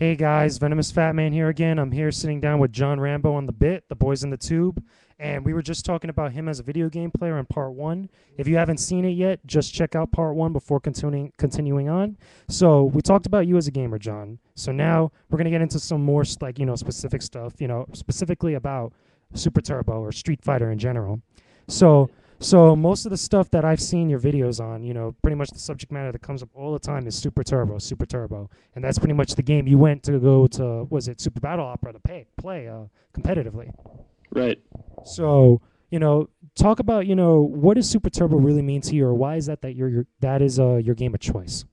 Hey guys, VenomousFatman here again. I'm here sitting down with John Rambo on the BITT, the boys in the tube, and we were just talking about him as a video game player in part one. If you haven't seen it yet, just check out part one before continuing on. So we talked about you as a gamer, John. So now we're gonna get into some more specific stuff, specifically about Super Turbo or Street Fighter in general. So so most of the stuff that I've seen your videos on, pretty much the subject matter that comes up all the time is Super Turbo, Super Turbo, and that's pretty much the game you went to go to. Was it Super Battle Opera to play competitively? Right. So talk about what does Super Turbo really mean to you, or why is that that is your game of choice?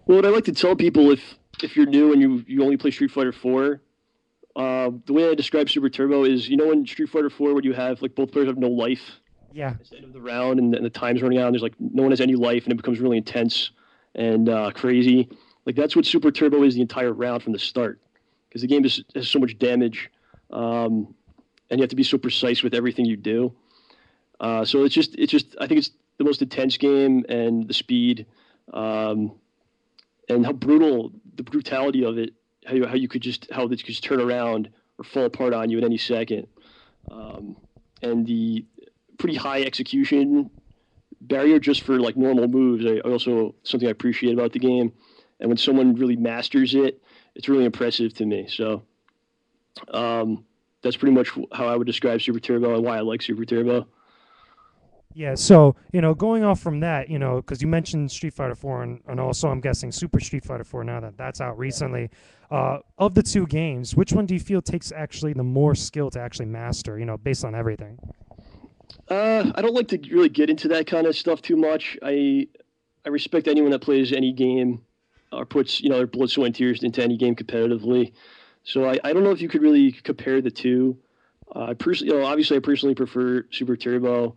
Well, what I like to tell people if you're new and you only play Street Fighter 4, the way I describe Super Turbo is in Street Fighter 4 when you have like both players have no life Yeah, at the end of the round and the time's running out and there's like no one has any life and it becomes really intense and crazy. Like that's what Super Turbo is the entire round from the start because the game has so much damage and you have to be so precise with everything you do. So it's just I think it's the most intense game and the speed. And how brutal the brutality of it, how you could just how this could just turn around or fall apart on you at any second, and the pretty high execution barrier just for like normal moves. I also something I appreciate about the game, and when someone really masters it, it's really impressive to me. So that's pretty much how I would describe Super Turbo and why I like Super Turbo. yeah. So going off from that, because you mentioned Street Fighter 4, and also I'm guessing Super Street Fighter 4 now that that's out recently. Of the two games, which one do you feel takes actually the more skill to actually master? Based on everything. I don't like to really get into that kind of stuff too much. I respect anyone that plays any game or puts their blood, sweat, and tears into any game competitively. So I don't know if you could really compare the two. I personally, obviously, I personally prefer Super Turbo,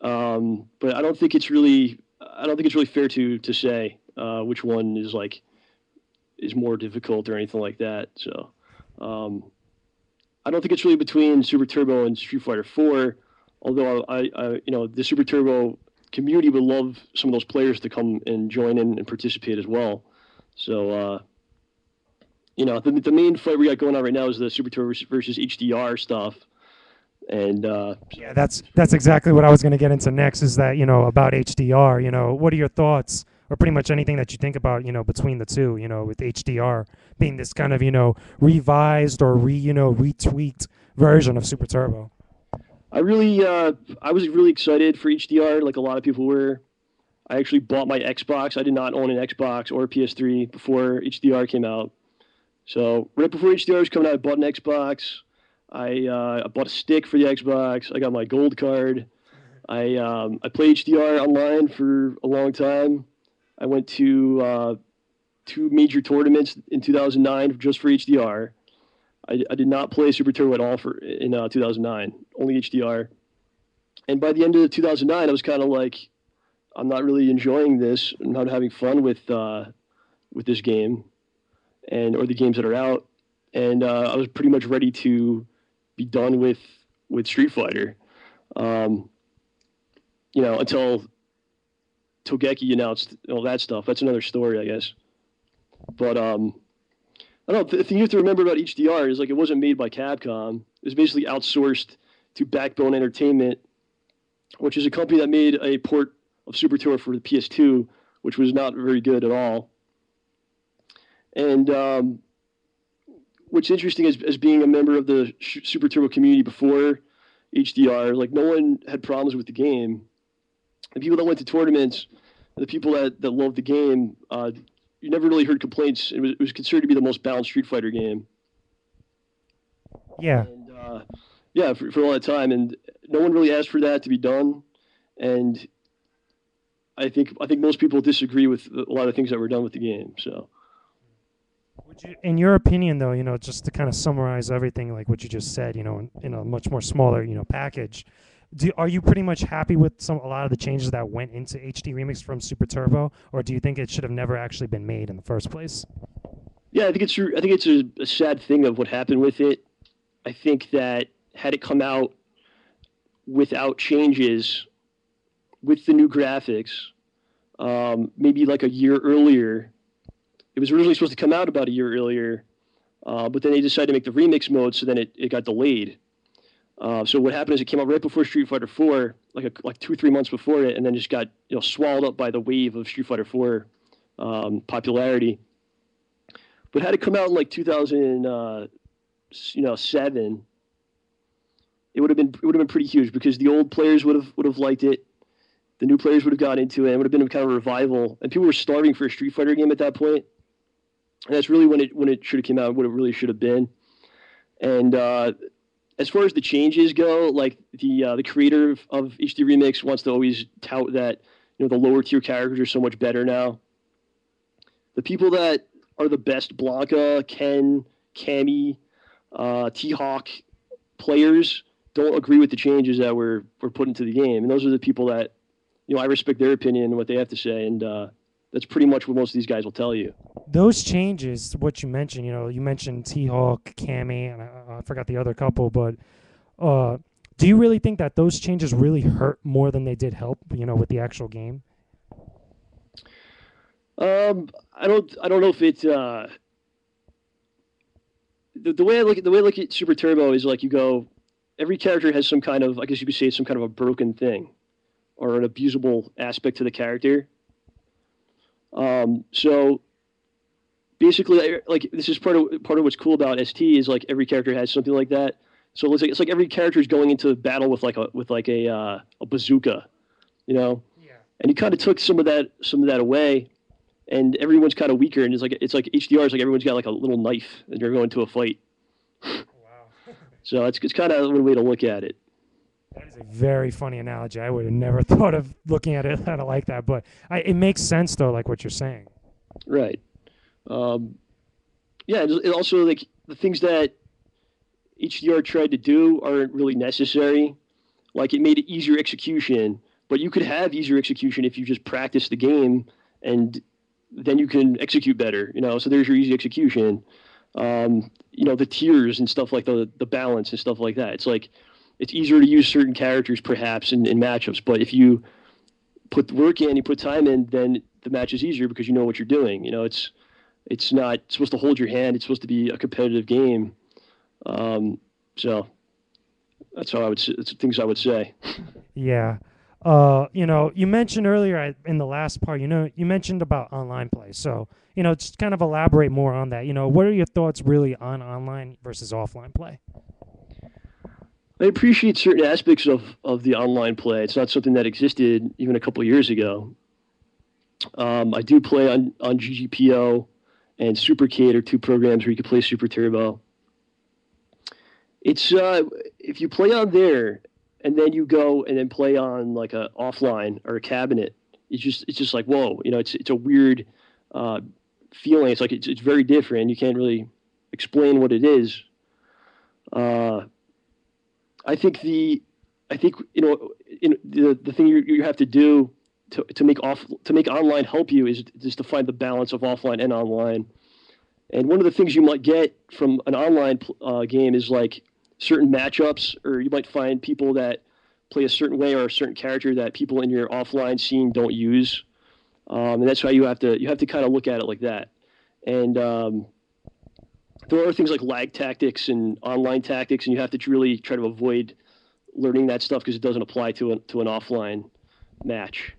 but I don't think it's really fair to say which one is more difficult or anything like that. So um, I don't think it's really between Super Turbo and Street Fighter 4. Although the Super Turbo community would love some of those players to come and join in and participate as well. So the main fight we got going on right now is the Super Turbo versus HDR stuff, and Yeah, that's exactly what I was going to get into next. Is that about HDR? What are your thoughts, or pretty much anything that you think about? Between the two, with HDR being this kind of revised or retweaked version of Super Turbo. I was really excited for HDR, like a lot of people were. I actually bought my Xbox. I did not own an Xbox or a PS3 before HDR came out. So right before HDR was coming out, I bought an Xbox. I bought a stick for the Xbox. I got my gold card. I played HDR online for a long time. I went to two major tournaments in 2009 just for HDR. I did not play Super Turbo at all in 2009, only HDR. And by the end of 2009, I was kind of like, I'm not really enjoying this. I'm not having fun with this game or the games that are out. And I was pretty much ready to be done with Street Fighter. Um, until Togeki announced all that stuff. That's another story, I guess. But I don't know. The thing you have to remember about HDR is like it wasn't made by Capcom. It was basically outsourced to Backbone Entertainment, which is a company that made a port of Super Turbo for the PS2, which was not very good at all. And what's interesting is, as being a member of the Super Turbo community before HDR, like no one had problems with the game. The people that went to tournaments, the people that loved the game, you never really heard complaints. It was considered to be the most balanced Street Fighter game. Yeah, And yeah, for a lot of time, and no one really asked for that to be done. And I think most people disagree with a lot of things that were done with the game. So would you, in your opinion, though, just to kind of summarize everything, like what you just said, in a much more smaller, package, are you pretty much happy with a lot of the changes that went into HD Remix from Super Turbo, or do you think it should have never actually been made in the first place? yeah, I think it's true. I think it's a sad thing of what happened with it. I think that had it come out without changes, with the new graphics, maybe like a year earlier, It was originally supposed to come out about a year earlier, but then they decided to make the remix mode, so then it got delayed. So what happened is it came out right before Street Fighter 4, like 2 3 months before it, and then just got swallowed up by the wave of Street Fighter 4 popularity. But had it come out in like 2007, it would have been pretty huge because the old players would have liked it, the new players would have got into it, and it would have been kind of a revival, and people were starving for a Street Fighter game at that point. And that's really when it should have came out, what it really should have been. And as far as the changes go, like the creator of HD Remix wants to always tout that the lower tier characters are so much better now. The people that are the best Blanca, Ken, Cammy, T-Hawk players don't agree with the changes that were put into the game, and those are the people that I respect their opinion and what they have to say, and that's pretty much what most of these guys will tell you. Those changes, what you mentioned, you mentioned T-Hawk, Cammy, and I forgot the other couple, but do you really think that those changes really hurt more than they did help, with the actual game? I don't know if it. The way I look at Super Turbo is like every character has some kind of, I guess you could say, some kind of a broken thing, or an abusable aspect to the character. So basically, like, this is part of what's cool about ST is like every character has something like that. So it's like every character is going into battle with a bazooka, Yeah. And he kind of took some of that away, and everyone's kind of weaker. And it's like HDR is like everyone's got like a little knife, and they're going to a fight. Wow. So it's kind of one way to look at it. That is a very funny analogy. I would have never thought of looking at it like that, but it makes sense though, like what you're saying. Right. Yeah. It also, like, the things that HDR tried to do aren't really necessary. Like, it made it easier execution, but you could have easier execution if you just practice the game, and then you can execute better. So there's your easy execution. The tiers and stuff, like the balance and stuff like that. It's like, it's easier to use certain characters perhaps in matchups, but if you put the work in, you put time in, then the match is easier because you know what you're doing. It's not supposed to hold your hand. It's supposed to be a competitive game. So that's how that's things I would say. Yeah. You mentioned earlier in the last part, you mentioned about online play. So, just kind of elaborate more on that. What are your thoughts really on online versus offline play? I appreciate certain aspects of the online play. It's not something that existed even a couple of years ago. I do play on GGPO and Supercade are two programs where you can play Super Turbo. It's if you play on there and then you go and then play on like a offline or a cabinet, it's just like, whoa, it's a weird feeling. It's like it's very different. You can't really explain what it is. I think the thing you have to do to make online help you is to find the balance of offline and online. And one of the things you might get from an online game is like certain matchups, or you might find people that play a certain way or a certain character that people in your offline scene don't use, and that's why you have to kind of look at it like that. And there are things like lag tactics and online tactics, and you have to really try to avoid learning that stuff because it doesn't apply to an offline match.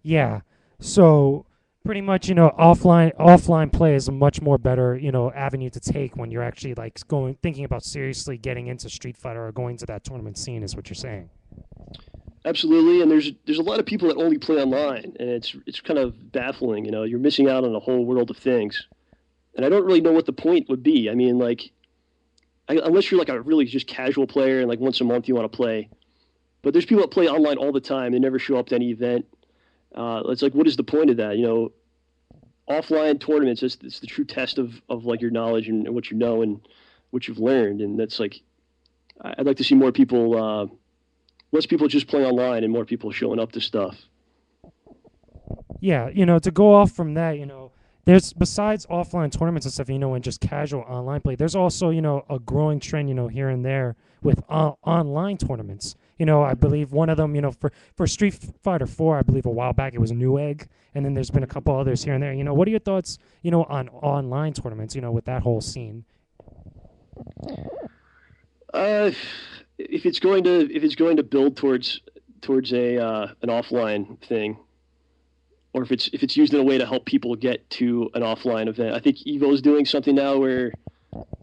Yeah. So pretty much, offline play is a much more better, avenue to take when you're actually like thinking about seriously getting into Street Fighter or going to that tournament scene, is what you're saying. Absolutely, and there's a lot of people that only play online, and it's kind of baffling. You're missing out on a whole world of things. And I don't really know what the point would be. I mean, like, unless you're like a really just casual player and like once a month you want to play. But there's people that play online all the time. They never show up to any event. It's like, what is the point of that? Offline tournaments, it's the true test of like your knowledge and what you know and what you've learned. And that's like, I'd like to see more people, less people just play online and more people showing up to stuff. Yeah, to go off from that, there's, besides offline tournaments and stuff, and just casual online play, there's also, a growing trend, here and there with online tournaments. I believe one of them, for Street Fighter 4, I believe a while back it was Newegg, and then there's been a couple others here and there. What are your thoughts, on online tournaments, with that whole scene? Uh, if it's going to build towards a an offline thing, or if it's used in a way to help people get to an offline event, I think Evo's doing something now where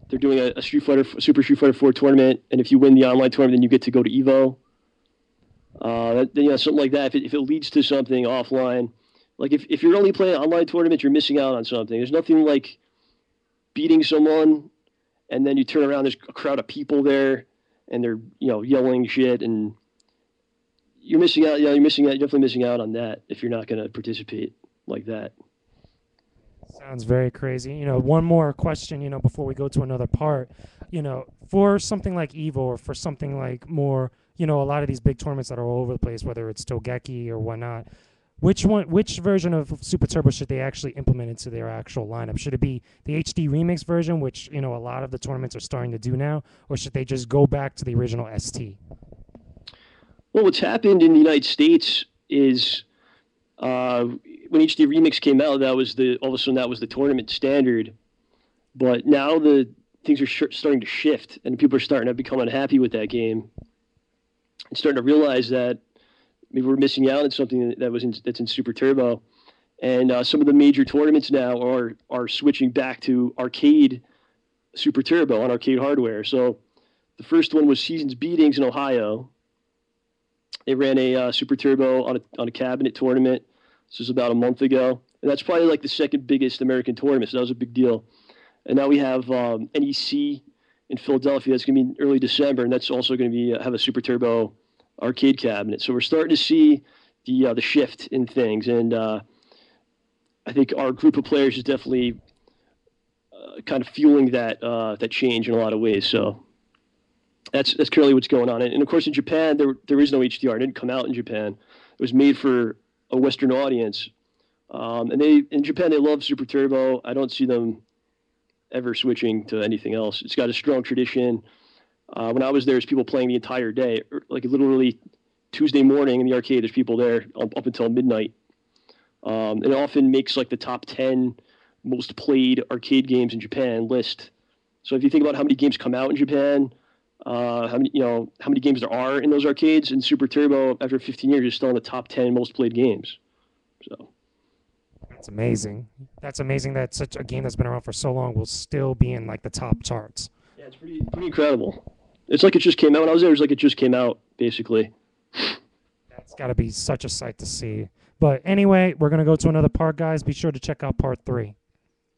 they're doing a Super Street Fighter 4 tournament, and if you win the online tournament, then you get to go to Evo. Something like that. If it leads to something offline, like if you're only playing online tournaments, you're missing out on something. There's nothing like beating someone, and then you turn around, there's a crowd of people there, and they're yelling shit, and you're missing out. You're missing out. You're definitely missing out on that if you're not going to participate like that. Sounds very crazy. One more question, before we go to another part. For something like Evo or for something like more, a lot of these big tournaments that are all over the place, whether it's Togeki or whatnot, which version of Super Turbo should they actually implement into their actual lineup? Should it be the HD Remix version, which, a lot of the tournaments are starting to do now, or should they just go back to the original ST? Well, what's happened in the United States is when HD Remix came out, that was all of a sudden that was the tournament standard. But now the things are starting to shift, and people are starting to become unhappy with that game, and starting to realize that maybe we're missing out on something that's in Super Turbo. And some of the major tournaments now are switching back to arcade Super Turbo on arcade hardware. So the first one was Seasons Beatings in Ohio. They ran a Super Turbo on a cabinet tournament. This was about a month ago, and that's probably like the second biggest American tournament. So that was a big deal. And now we have NEC in Philadelphia. That's going to be in early December, and that's also going to be have a Super Turbo arcade cabinet. So we're starting to see the shift in things, and I think our group of players is definitely kind of fueling that change in a lot of ways. So that's currently what's going on. And of course, in Japan, there is no HDR. It didn't come out in Japan. It was made for a Western audience. And in Japan, they love Super Turbo. I don't see them ever switching to anything else. It's got a strong tradition. When I was there, there's people playing the entire day. Like literally Tuesday morning in the arcade, there's people there up until midnight. And it often makes like the top 10 most played arcade games in Japan list. So if you think about how many games come out in Japan, how many games there are in those arcades, and Super Turbo after 15 years is still in the top 10 most played games. So That's amazing. That's amazing that such a game that's been around for so long will still be in like the top charts. yeah, it's pretty incredible. It's like it just came out. When I was there, it was like it just came out basically. That's got to be such a sight to see. But anyway, we're going to go to another part, guys. Be sure to check out part 3.